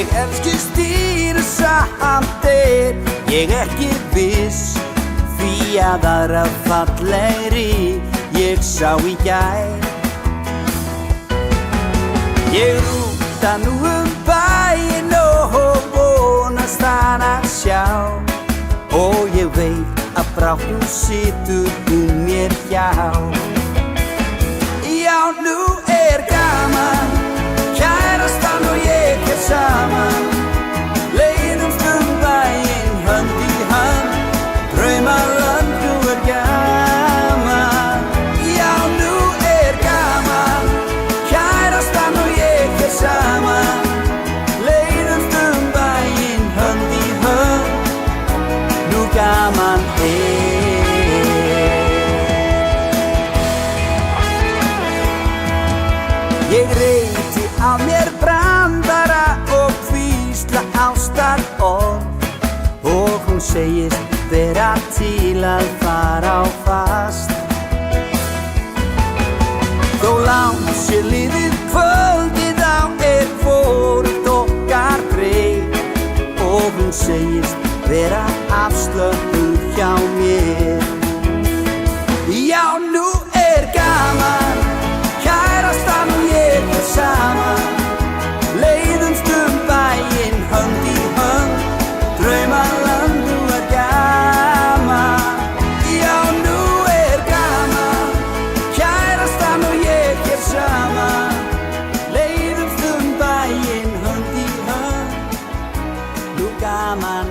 Ég elskist þín samt ég ekki viss, því að aðra fallegri ég sá í gær. Ég rúta nú bæinn og vonast hana sjá, og ég veit að brátt situr hún mér hjá. Já, nú gaman, kærastan og ég saman, leiðumst bæinn hönd í hönd, draumalönd nú gaman. Já, nú gaman, kærastan og ég saman, leiðumst bæinn hönd í hönd, nú gaman Ég reyti á mér brandara og hvísla ástarorð, og hún segist vera til að fara á fast. Þó langt sé liðið kvöldið á hvorugt okkar breytt, og hún segist vera afslöppuð hjá mér. Já, nú gaman, kærastan og ég saman, leiðumst bæinn hönd í hönd, draumalönd nú gaman. Já, nú gaman, kærastan og ég saman, leiðumst bæinn hönd í hönd, nú gaman